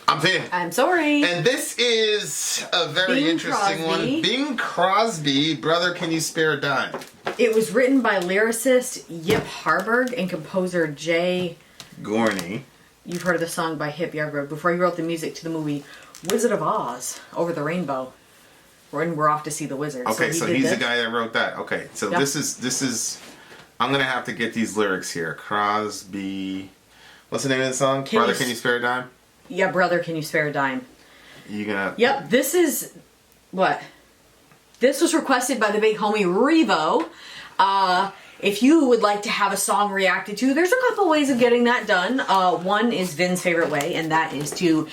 I'm Vin. I'm Sori. And this is a very Bing interesting Crosby. one. Bing Crosby, Brother, Can You Spare a Dime? It was written by lyricist Yip Harburg and composer Jay Gorney. You've heard of the song by Yip Harburg before he wrote the music to the movie Wizard of Oz, Over the Rainbow. When we're off to see the wizard. Okay, so he's this. the guy that wrote that. Okay, so Yep. this is. I'm gonna have to get these lyrics here. Crosby. What's the name of the song? Brother, Can You Spare a Dime? Yeah, Brother, Can You Spare a Dime? You gonna? Yep, this is what? This was requested by the big homie Revo. If you would like to have a song reacted to, there's a couple ways of getting that done. One is Vin's favorite way, and that is to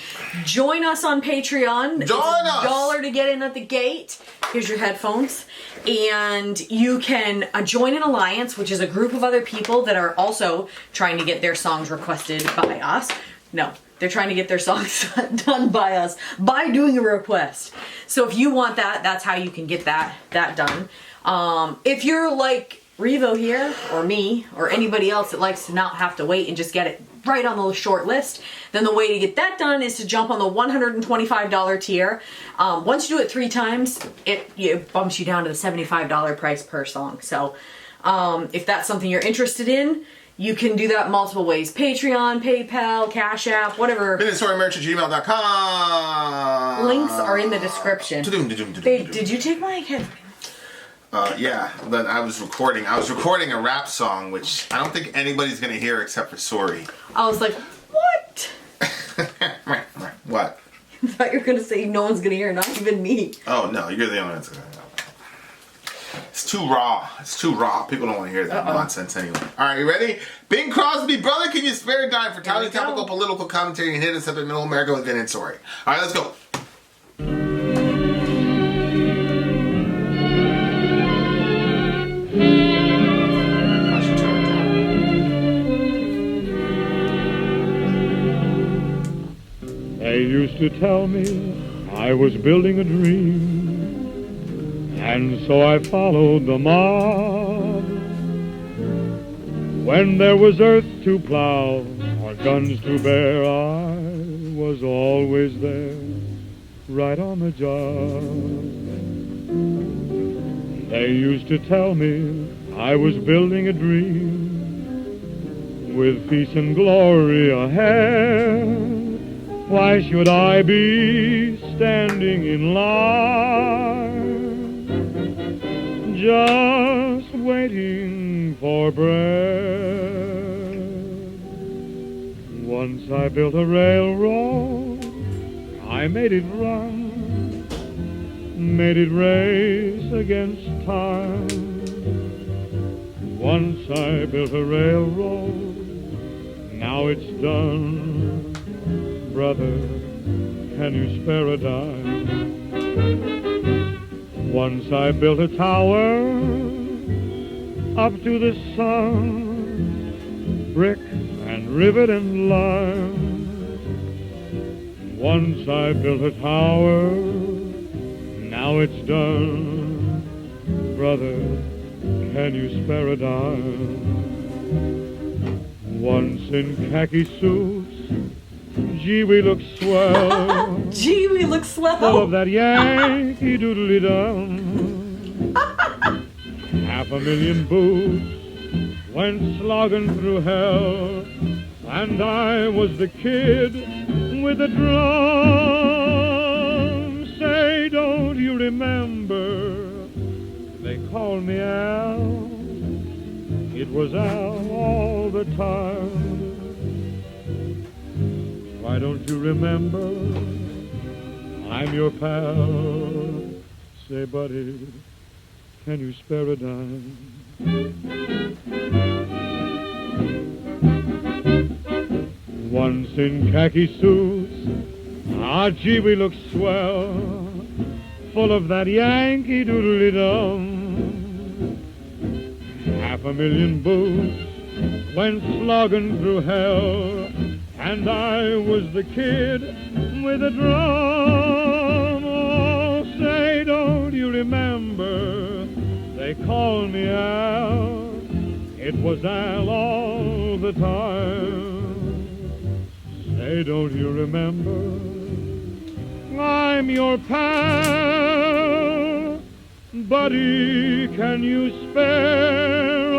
join us on Patreon. Join us! $1 to get in at the gate. Here's your headphones. And you can join an alliance, which is a group of other people that are also trying to get their songs requested by us. No, they're trying to get their songs done by us by doing a request. So if you want that, that's how you can get that done. If you're like Revo here, or me, or anybody else that likes to not have to wait and just get it right on the short list, then the way to get that done is to jump on the $125 tier. Once you do it 3 times, it bumps you down to the $75 price per song. So if that's something you're interested in, you can do that multiple ways. Patreon, PayPal, Cash App, whatever. Vin and Sori merch at gmail.com. Links are in the description. Babe, did you take my head? Yeah, but I was recording a rap song, which I don't think anybody's gonna hear except for Sori. I was like, what? What? I thought you were going to say no one's going to hear, not even me. Oh no, you're the only one that's gonna know. It's too raw. It's too raw. People don't want to hear that nonsense anyway. Alright, you ready? Bing Crosby, Brother, Can You Spare a Dime? For timely, topical, political commentary and hit us up in Middle America with Vin and Sori. Alright, let's go. They used to tell me I was building a dream, and so I followed the mob. When there was earth to plow or guns to bear, I was always there, right on the job. They used to tell me I was building a dream, with peace and glory ahead. Why should I be standing in line, just waiting for bread? Once I built a railroad, I made it run, made it race against time. Once I built a railroad, now it's done. Brother, can you spare a dime? Once I built a tower up to the sun, brick and rivet and lime. Once I built a tower, now it's done. Brother, can you spare a dime? Once in khaki suits, gee, we look swell. Gee, we look swell. Full of that Yankee doodly-dum. 500,000 boots went slogging through hell, and I was the kid with the drum. Say, don't you remember? They called me Al. It was Al all the time. Why don't you remember? I'm your pal. Say, buddy, can you spare a dime? Once in khaki suits, ah, gee, we look swell, full of that Yankee doodly-dum. 500,000 boots went slogging through hell, and I was the kid with a drum. Oh, say, don't you remember? They called me Al. It was Al all the time. Say, don't you remember? I'm your pal, buddy. Can you spare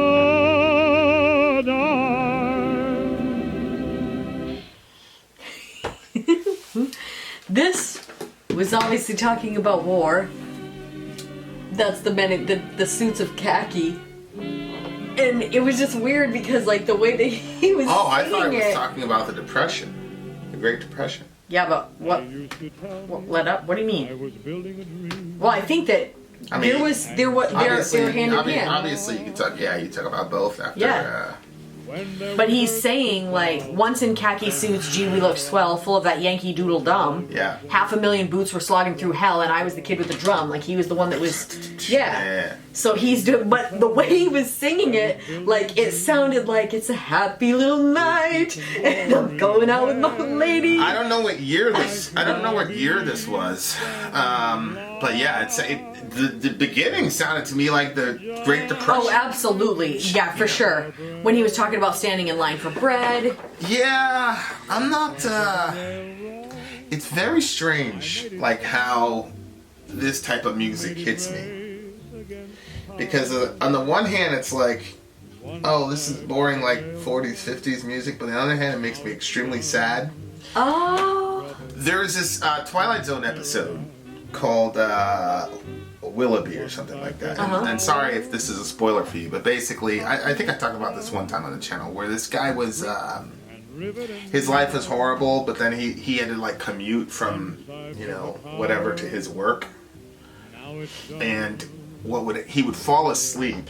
a dime? This was obviously talking about war. That's the men, the suits of khaki. And it was just weird because, like, the way that he was Oh, I singing thought it was it. talking about the Depression. The Great Depression. Yeah, but what led up? What do you I mean? was building a dream. Well, I think that I mean, they were hand in hand. Obviously, you talk about both after. Yeah. When there But he's saying, like, once in khaki suits, gee, we looked swell, full of that Yankee Doodle Dum. Yeah. 500,000 boots were slogging through hell, and I was the kid with the drum. Like, he was the one that was, yeah. So he's doing, but the way he was singing it, like, it sounded like it's a happy little night, and I'm going out with my lady. I don't know what year this. I don't know what year this was. But yeah, the beginning sounded to me like the Great Depression. Oh, absolutely. Yeah, for sure. When he was talking about standing in line for bread. Yeah, I'm not. It's very strange, like how this type of music hits me. Because on the one hand, it's like, oh, this is boring, like 40s, 50s music. But on the other hand, it makes me extremely sad. Oh. There was this Twilight Zone episode called Willoughby or something like that. And sorry if this is a spoiler for you, but basically, I think I talked about this one time on the channel where this guy was, his life was horrible, but then he had to like commute from, whatever to his work. And he would fall asleep.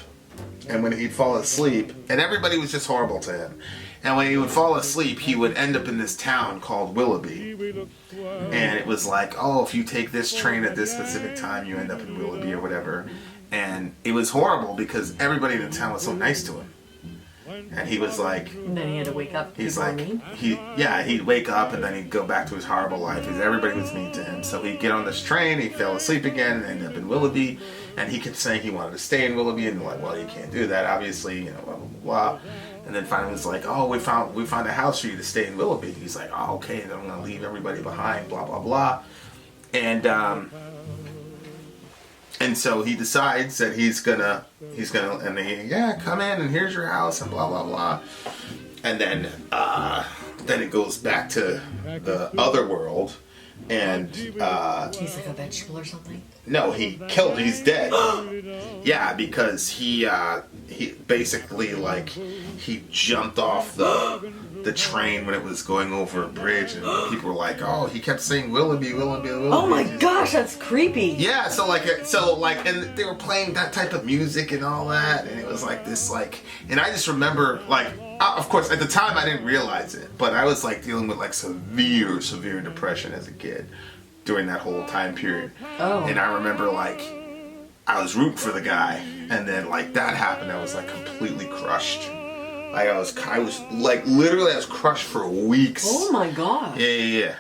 And when he'd fall asleep, and everybody was just horrible to him. And when he would fall asleep, he would end up in this town called Willoughby. And it was like, oh, if you take this train at this specific time, you end up in Willoughby or whatever. And it was horrible because everybody in the town was so nice to him. And he was like... And then he had to wake up. He's like... He'd wake up and then he'd go back to his horrible life. Because everybody was mean to him. So he'd get on this train, he fell asleep again, and ended up in Willoughby. And he kept saying he wanted to stay in Willoughby. And they're like, well, you can't do that, obviously, blah, blah, blah. And then finally it was like, oh, we found a house for you to stay in Willoughby. He's like, oh, okay, then I'm going to leave everybody behind, blah, blah, blah. And so he decides that he's gonna, and come in and here's your house and blah, blah, blah. And then it goes back to the other world. And he's like a vegetable or something? No, he's dead. Yeah, because he basically, like, he jumped off the train when it was going over a bridge, and people were like, oh, he kept saying Willoughby, Willoughby, Willoughby. Oh my gosh, that's creepy. Yeah, and they were playing that type of music and all that, and it was like this, like, and I just remember, like, of course, at the time I didn't realize it, but I was like dealing with like severe depression as a kid during that whole time period. Oh. And I remember like I was rooting for the guy, and then like that happened, I was like completely crushed. Like I was like literally I was crushed for weeks. Oh my god. Yeah.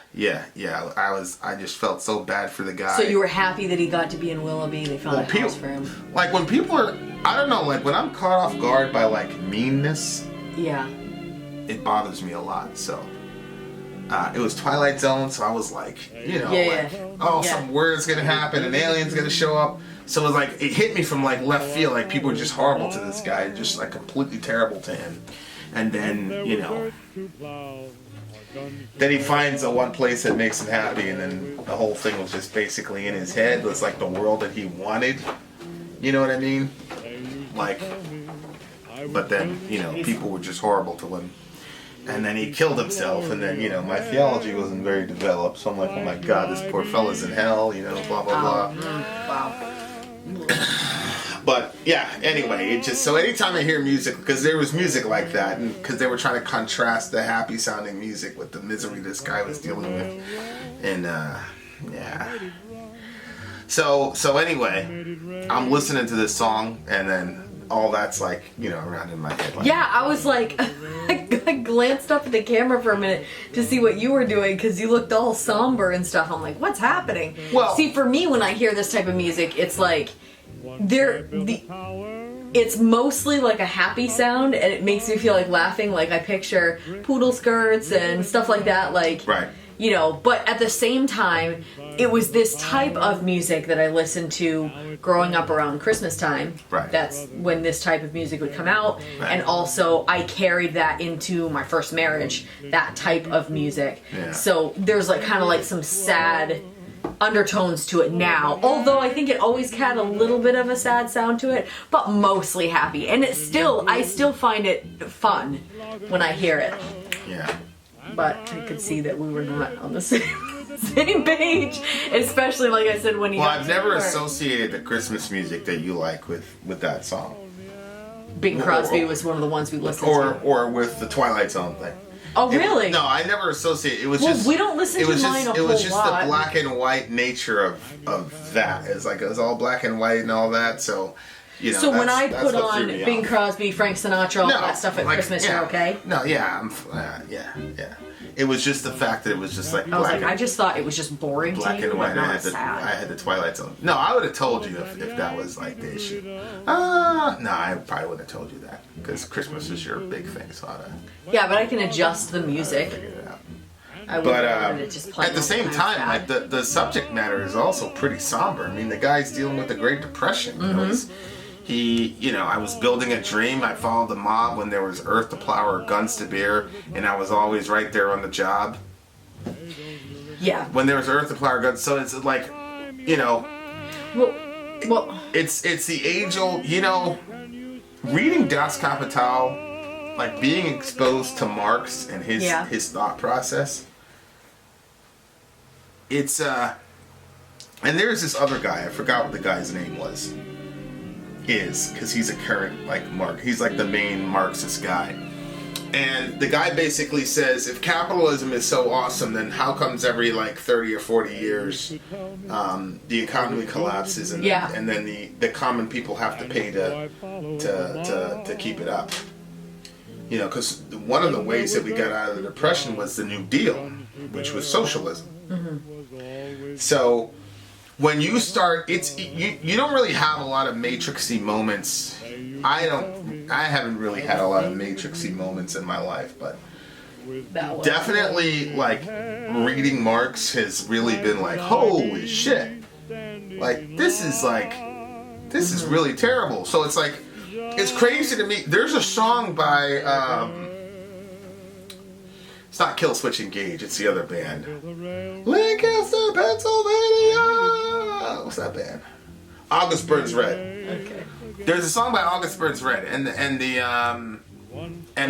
I just felt so bad for the guy. So you were happy that he got to be in Willoughby. They found a house for him. Like when people are, I don't know, like when I'm caught off guard by like meanness. Yeah. It bothers me a lot, so it was Twilight Zone, so I was like, some weird's gonna happen, an alien's gonna show up. So it was like, it hit me from like left field, like people were just horrible to this guy, just like completely terrible to him. And then, then he finds the one place that makes him happy, and then the whole thing was just basically in his head. It was like the world that he wanted. You know what I mean? Like... But then, people were just horrible to him. And then he killed himself, and then, my theology wasn't very developed, so I'm like, oh my god, this poor fella's in hell, blah, blah, blah. Wow. But, yeah, anyway, it just, so anytime I hear music, because there was music like that, and because they were trying to contrast the happy-sounding music with the misery this guy was dealing with. And, yeah. So anyway, I'm listening to this song, and then all that's like, around in my head. Like, yeah, I was like, I glanced up at the camera for a minute to see what you were doing because you looked all somber and stuff. I'm like, what's happening? Well, see, for me, when I hear this type of music, it's like, it's it's mostly like a happy sound, and it makes me feel like laughing. Like I picture poodle skirts and stuff like that. Like, Right. you know, but at the same time, it was this type of music that I listened to growing up around Christmas time. Right. That's when this type of music would come out. Right. And also, I carried that into my first marriage, that type of music. Yeah. So there's like kind of like some sad undertones to it now. Although I think it always had a little bit of a sad sound to it, but mostly happy. And it's still, I still find it fun when I hear it. Yeah. But I could see that we were not on the same page, especially like I said when he. Well, I've never associated the Christmas music that you like with that song, Bing Crosby was one of the ones we listened to. or with the Twilight Zone thing. Oh, really? No, I never associate. It was Well, just we don't listen to mine a It was whole just lot. the black and white nature of that. It's like it was all black and white and all that. So, you know. So when I that's put what on threw me Bing off. Crosby, Frank Sinatra, all No, that stuff at like, Christmas, yeah. you're okay? No, yeah, yeah. It was just the fact that it was just like I was black like, I just thought it was just boring black to you, and white. but I not had, sad. I had the Twilight Zone. No, I would have told you if that was like the issue. No, I probably wouldn't have told you that because Christmas is your big thing. So Yeah, but I can adjust the music. figured it out. I But wanted it just playing at the all same time time, sad. like the subject matter is also pretty somber. I mean, the guy's dealing with the Great Depression. You know, I was building a dream. I followed the mob when there was earth to plow or guns to bear, and I was always right there on the job. Yeah. When there was earth to plow or guns, so it's like, you know, Well, it's the age old, you know, reading Das Kapital, like being exposed to Marx and his thought process. It's and there's this other guy, I forgot what the guy's name was. Because he's a current like Marx, he's like the main Marxist guy. And the guy basically says, if capitalism is so awesome, then how comes every like 30 or 40 years the economy collapses and then the common people have to pay to keep it up? You know, because one of the ways that we got out of the Depression was the New Deal, which was socialism. Mm-hmm. So when you start, you don't really have a lot of matrixy moments. I haven't really had a lot of matrixy moments in my life, but definitely like reading Marx has really been like, holy shit, like this is really terrible. So it's like, it's crazy to me. There's a song by it's not Kill Switch Engage, it's the other band, Lancaster, Pennsylvania. What's that band? August Burns Red. okay. There's a song by August Burns Red, and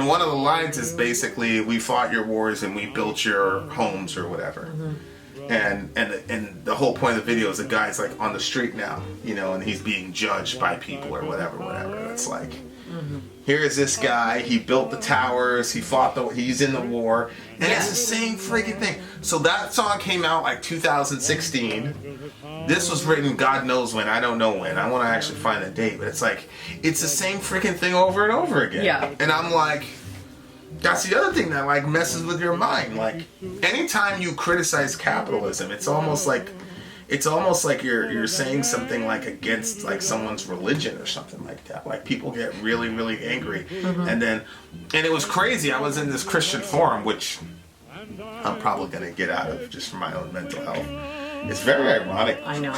one of the lines is basically, "We fought your wars and we built your homes," or whatever. Mm-hmm. And the whole point of the video is the guy's like on the street now, you know, and he's being judged by people or whatever. It's like, here is this guy. He built the towers. He fought he's in the war, and it's the same freaking thing. So that song came out like 2016. This was written God knows when. I don't know when. I want to actually find the date, but it's like, it's the same freaking thing over and over again. Yeah. And I'm like, that's the other thing that like messes with your mind. Like, anytime you criticize capitalism, it's almost like you're saying something like against like someone's religion or something like that. Like, people get really, really angry. Mm-hmm. And it was crazy. I was in this Christian forum, which I'm probably gonna get out of just for my own mental health. It's very ironic. I know.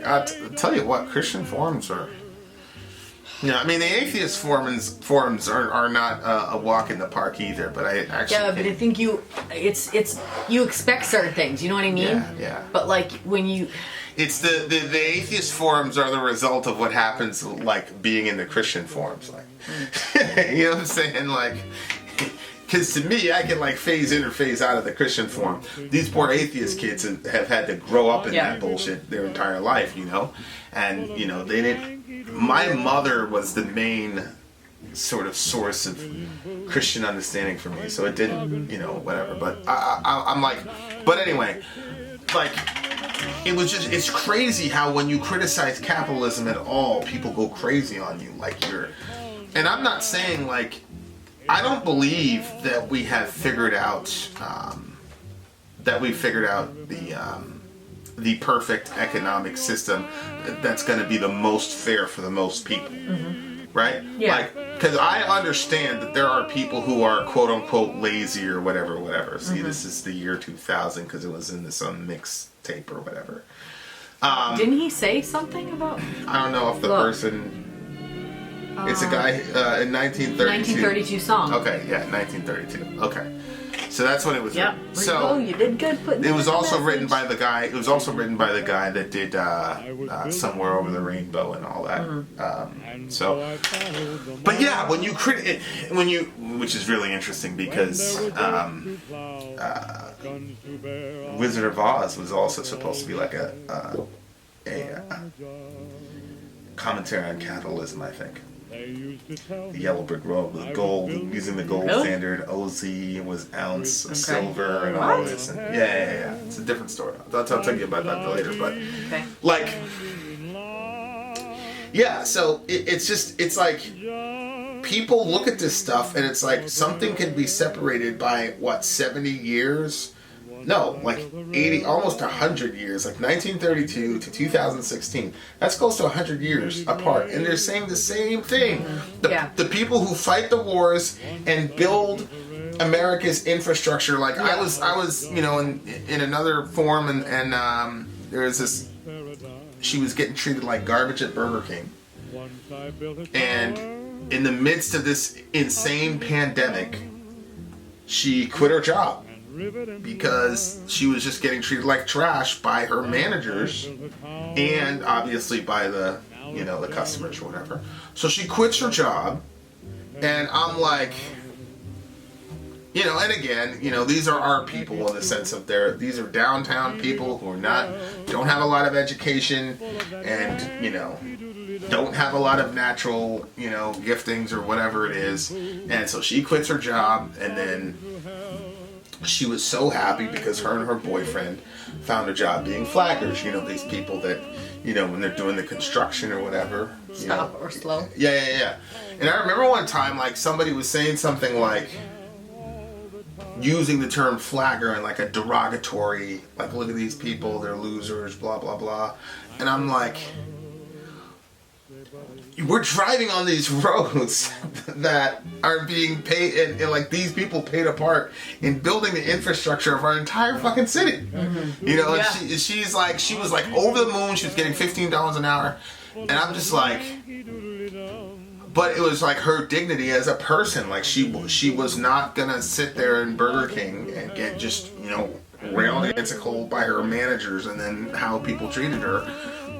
I'll tell you what, Christian forums are. You know, I mean, the atheist forums are not a walk in the park either. But I actually. Yeah, but I think you expect certain things. You know what I mean? Yeah. But like when you. It's the atheist forums are the result of what happens like being in the Christian forums, like. You know what I'm saying, like. Because to me, I can like phase in or phase out of the Christian forum. These poor atheist kids have had to grow up in that bullshit their entire life, you know? And, you know, they didn't... My mother was the main sort of source of Christian understanding for me, so it didn't, you know, whatever. But I'm like... But anyway, like, it's crazy how when you criticize capitalism at all, people go crazy on you. Like, you're... And I'm not saying, like... I don't believe that we have figured out the perfect economic system that's going to be the most fair for the most people, right? Yeah. Like, because I understand that there are people who are quote unquote lazy or whatever. See, this is the year 2000 because it was in some mixtape or whatever. Didn't he say something about? I don't know if the person. It's a guy in 1932. 1932 song. Okay, yeah, 1932. Okay, so that's when it was Yep. written. So you did good putting it was also message. written by the guy. It was also written by the guy that did "Somewhere Over the Rainbow" and all that. But yeah, when you which is really interesting because Wizard of Oz was also supposed to be like a commentary on capitalism, I think. The Yellow Brick Road with gold, using the gold standard. OZ was ounce of silver and all this. And yeah. It's a different story. I'll tell you about that later. But like, yeah. So it's like people look at this stuff and it's like something can be separated by 70 years. No, like 80, almost 100 years, like 1932 to 2016. That's close to 100 years apart. And they're saying the same thing. The people who fight the wars and build America's infrastructure, like I was, in another forum and there was this, she was getting treated like garbage at Burger King. And in the midst of this insane pandemic, she quit her job. Because she was just getting treated like trash by her managers and obviously by the customers or whatever. So she quits her job, and I'm like, and again, these are our people in the sense of these are downtown people who don't have a lot of education and, don't have a lot of natural, giftings or whatever it is. And so she quits her job, and then she was so happy because her and her boyfriend found a job being flaggers. These people that, when they're doing the construction or whatever. Stop or slow. Yeah. And I remember one time, like, somebody was saying something like, using the term flagger in like a derogatory, like, look at these people, they're losers, blah, blah, blah. And I'm like, we're driving on these roads that are being paid, and like these people paid a part in building the infrastructure of our entire fucking city. And she was like over the moon. She was getting $15 an hour, and I'm just like, but it was like her dignity as a person. Like she was not gonna sit there in Burger King and get just railed against a cold by her managers and then how people treated her.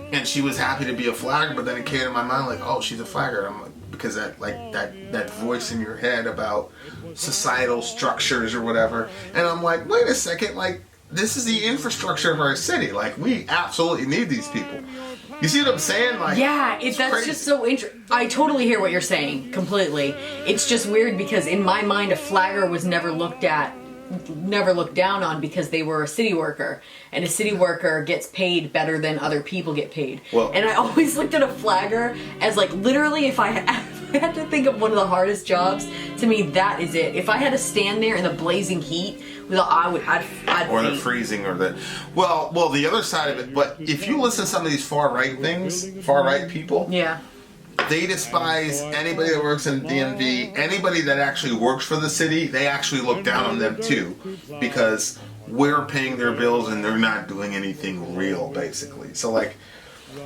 And she was happy to be a flagger, but then it came to my mind like, oh, she's a flagger. I'm like, because that voice in your head about societal structures or whatever. And I'm like, wait a second, like, this is the infrastructure of our city. Like, we absolutely need these people. You see what I'm saying? Like, that's crazy. Just so interesting. I totally hear what you're saying completely. It's just weird because in my mind, a flagger was never looked down on because they were a city worker, and a city worker gets paid better than other people get paid. And I always looked at a flagger as like, literally, if I had to think of one of the hardest jobs, to me that is it. If I had to stand there in the blazing heat, I'd or the freezing or the well the other side of it. But if you listen to some of these far right people, they despise anybody that works in DMV, anybody that actually works for the city. They actually look down on them too, because we're paying their bills and they're not doing anything real, basically. So like,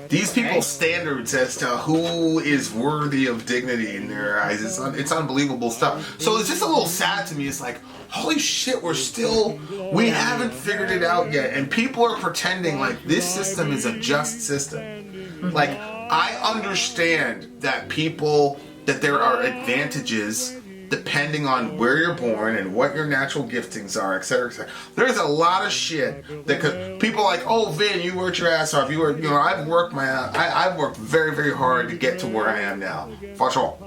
these people's standards as to who is worthy of dignity in their eyes, it's unbelievable stuff. So it's just a little sad to me. It's like, holy shit, we haven't figured it out yet, and people are pretending like this system is a just system. Like, I understand that there are advantages depending on where you're born and what your natural giftings are, etc., etc. There's a lot of shit that people like, oh, Vin, you worked your ass off. I've worked very, very hard to get to where I am now. For sure.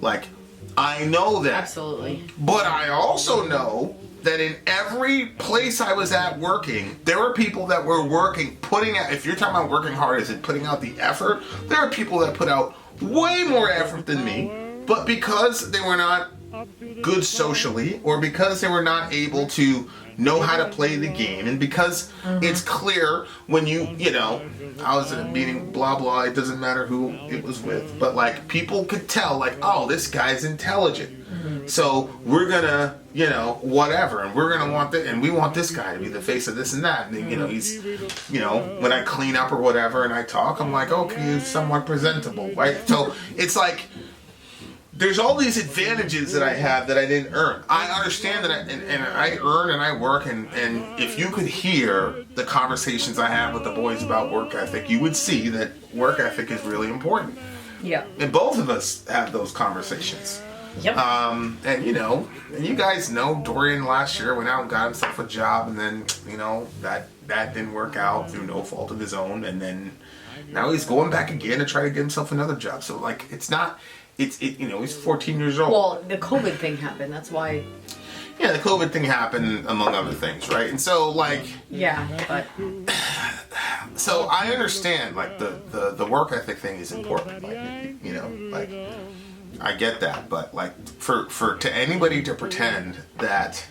Like, I know that. Absolutely. But I also know that in every place I was at working, there were people that were working, putting out, if you're talking about working hard, is it putting out the effort? There are people that put out way more effort than me, but because they were not good socially, or because they were not able to know how to play the game, and because it's clear when you know, I was in a meeting, blah blah, it doesn't matter who it was with, but like people could tell, like, oh, this guy's intelligent, so we're gonna, you know, whatever, and we're gonna want and we want this guy to be the face of this and that, and you know, he's, you know, when I clean up or whatever and I talk, I'm like, okay, he's somewhat presentable, right? So it's like, there's all these advantages that I have that I didn't earn. I understand that, and I earn and I work, and if you could hear the conversations I have with the boys about work ethic, you would see that work ethic is really important. Yeah. And both of us have those conversations. Yep. And you know, and you guys know Dorian last year went out and got himself a job, and then, you know, that didn't work out through no fault of his own, and then now he's going back again to try to get himself another job. So like, it's not. You know, he's 14 years old. Well, the COVID thing happened. That's why. Yeah, the COVID thing happened, among other things, right? And so, like... Yeah, but... So, I understand, like, the work ethic thing is important. Like, you know, like, I get that. But, like, to anybody to pretend that,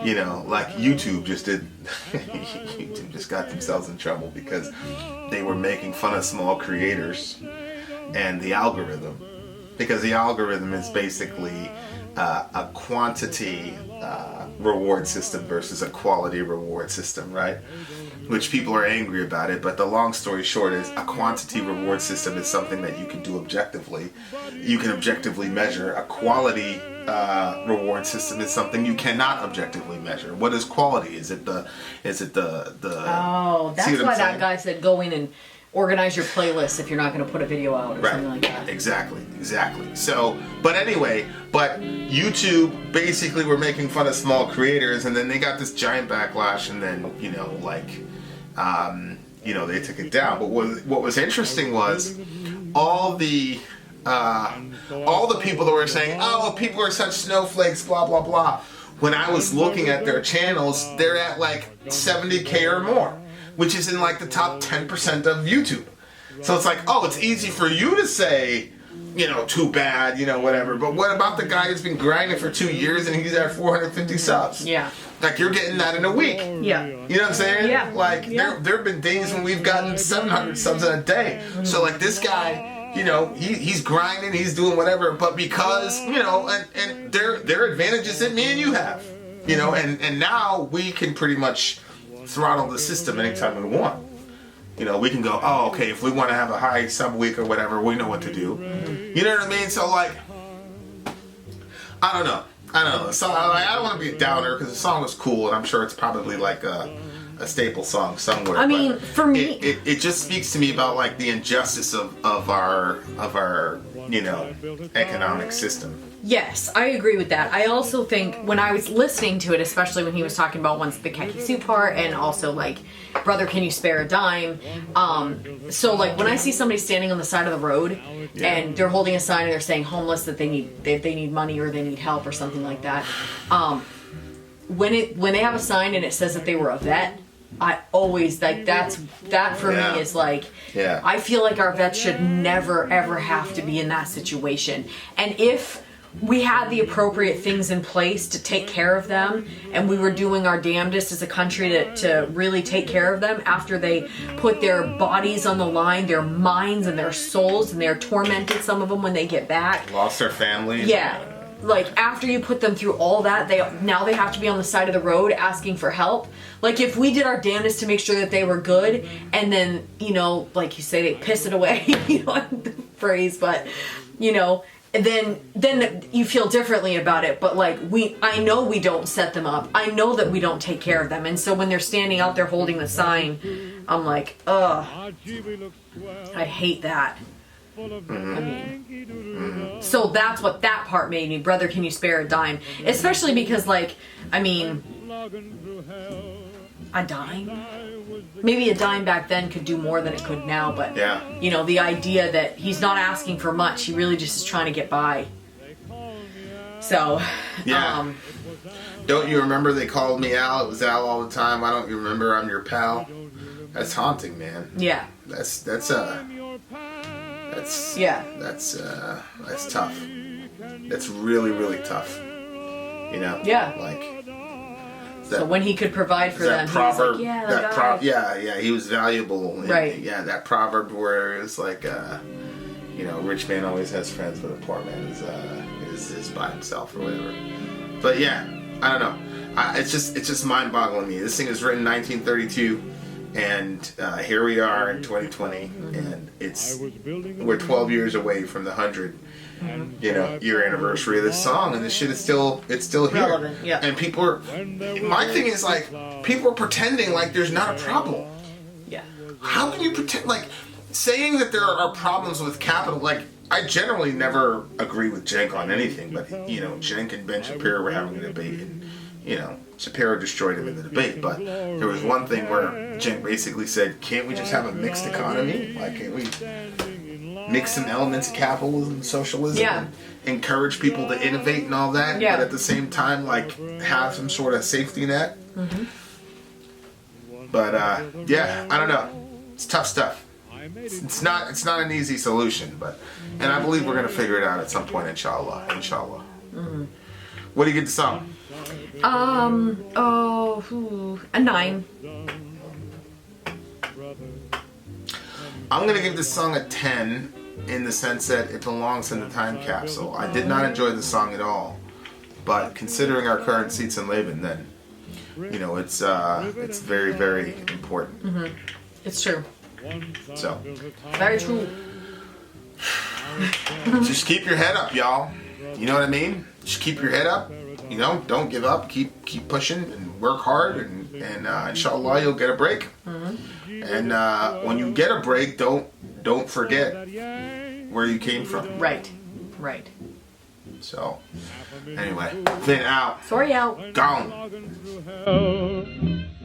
you know, like, YouTube just did... YouTube just got themselves in trouble because they were making fun of small creators and the algorithm. Because the algorithm is basically a quantity reward system versus a quality reward system, right? Which people are angry about it, but the long story short is a quantity reward system is something that you can do objectively. You can objectively measure. A quality reward system is something you cannot objectively measure. What is quality? Is it the Oh, that's why that guy said go in and organize your playlist if you're not going to put a video out or something like that. Exactly. So, but anyway, YouTube basically were making fun of small creators, and then they got this giant backlash, and then, you know, like, you know, they took it down. But what was interesting was all the people that were saying, oh, people are such snowflakes, blah, blah, blah. When I was looking at their channels, they're at like 70K or more, which is in like the top 10% of YouTube. So it's like, oh, it's easy for you to say, you know, too bad, you know, whatever. But what about the guy who's been grinding for 2 years and he's at 450 subs? Yeah. Like, you're getting that in a week. Yeah. You know what I'm saying? Yeah. Like, there have been days when we've gotten 700 subs in a day. So, like, this guy, you know, he's grinding, he's doing whatever, but because, you know, and there are advantages that me and you have, you know, and now we can pretty much throttle the system anytime we want. You know, we can go, oh, okay, if we want to have a high sub week or whatever, we know what to do. You know what I mean? So, like, I don't know. So, like, I don't want to be a downer because the song was cool, and I'm sure it's probably like a staple song somewhere. I mean, for me, it just speaks to me about like the injustice of our you know, economic system. Yes, I agree with that. I also think when I was listening to it, especially when he was talking about once the khaki suit part, and also like, brother, can you spare a dime? So like when I see somebody standing on the side of the road and they're holding a sign and they're saying homeless, that they need money or they need help or something like that. When they have a sign and it says that they were a vet, I always like that for me is like, I feel like our vets should never ever have to be in that situation. And if we had the appropriate things in place to take care of them, and we were doing our damnedest as a country to really take care of them after they put their bodies on the line, their minds and their souls, and they're tormented, some of them, when they get back. Lost their families. Yeah. Like, after you put them through all that, they have to be on the side of the road asking for help. Like, if we did our damnedest to make sure that they were good, and then, you know, like you say, they piss it away, you know, the phrase, but, you know, then you feel differently about it. But like, I know we don't set them up. I know that we don't take care of them. And so when they're standing out there holding the sign, I'm like, ugh, I hate that. I mean, so that's what that part made me. Brother, can you spare a dime? Especially because, like, I mean, a dime? Maybe a dime back then could do more than it could now, but, you know, the idea that he's not asking for much, he really just is trying to get by. So, Don't you remember they called me Al? It was Al all the time. Why don't you remember I'm your pal? That's haunting, man. Yeah. That's tough. that's really, really tough. You know? Yeah. Like So when he could provide for them, proverb, he was like, yeah, he was valuable. And, Right. Yeah, that proverb where it's like, you know, a rich man always has friends, but a poor man is by himself or whatever. But yeah, I don't know. It's just mind-boggling to me. This thing was written in 1932, and here we are in 2020, and we're 12 years away from the 100. You know, year anniversary of this song, and this shit is still here. Relevant, yeah. And people are. My thing is like, people are pretending like there's not a problem. Yeah. How can you pretend like saying that there are problems with capital? Like, I generally never agree with Cenk on anything, but you know, Cenk and Ben Shapiro were having a debate, and you know, Shapiro destroyed him in the debate. But there was one thing where Cenk basically said, "Can't we just have a mixed economy? Like, can't we mix some elements of capitalism and socialism and encourage people to innovate and all that, but at the same time, like, have some sort of safety net?" But yeah, I don't know. It's tough stuff. It's not an easy solution, and I believe we're gonna figure it out at some point, inshallah. What do you get the song? A 9. I'm gonna give this song a 10 in the sense that it belongs in the time capsule. I did not enjoy the song at all, but considering our current seats in Laban, then you know it's very, very important. It's true. So Very true. just keep your head up, y'all. You know what I mean? Just keep your head up. You know, don't give up. Keep pushing and work hard, and inshallah you'll get a break. And when you get a break, don't forget where you came from. Right. So anyway, Vin out. Sori out. Gone.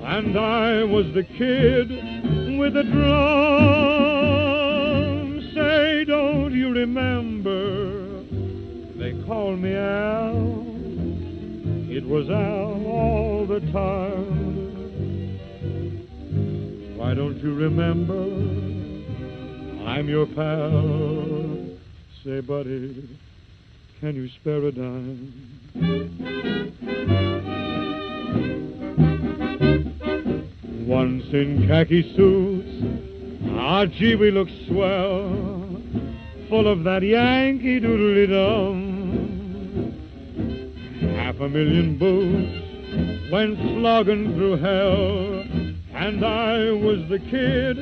And I was the kid with the drum. Say, don't you remember? They called me Al. It was Al all the time. Why don't you remember? I'm your pal. Say, buddy, can you spare a dime? Once in khaki suits, ah, gee, we looked swell, full of that Yankee doodly-dum. 500,000 boots went slogging through hell, and I was the kid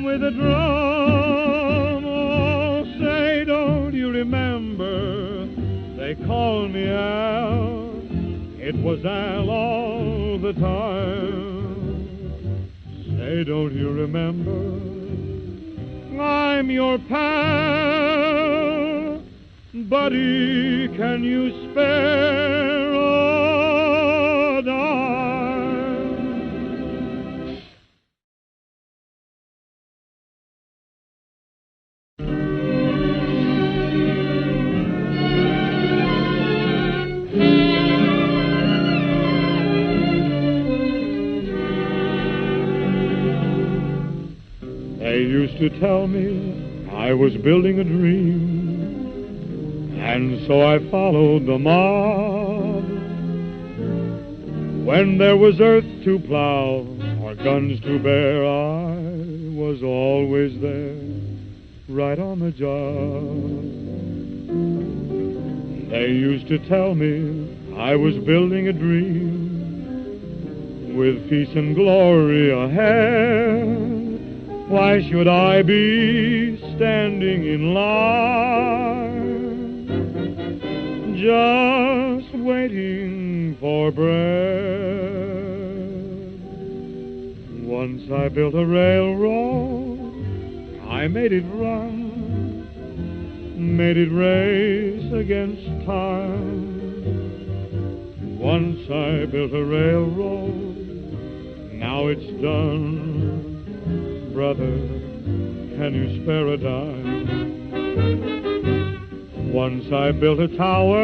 with a drum. Oh, say, don't you remember? They called me Al. It was Al all the time. Say, don't you remember? I'm your pal. Buddy, can you spare a dime? They used to tell me I was building a dream, and so I followed the mob. When there was earth to plow or guns to bear, I was always there, right on the job. They used to tell me I was building a dream, with peace and glory ahead. Why should I be standing in line, just waiting for bread? Once I built a railroad, I made it run, made it race against time. Once I built a railroad, now it's done. Brother, can you spare a dime? Once I built a tower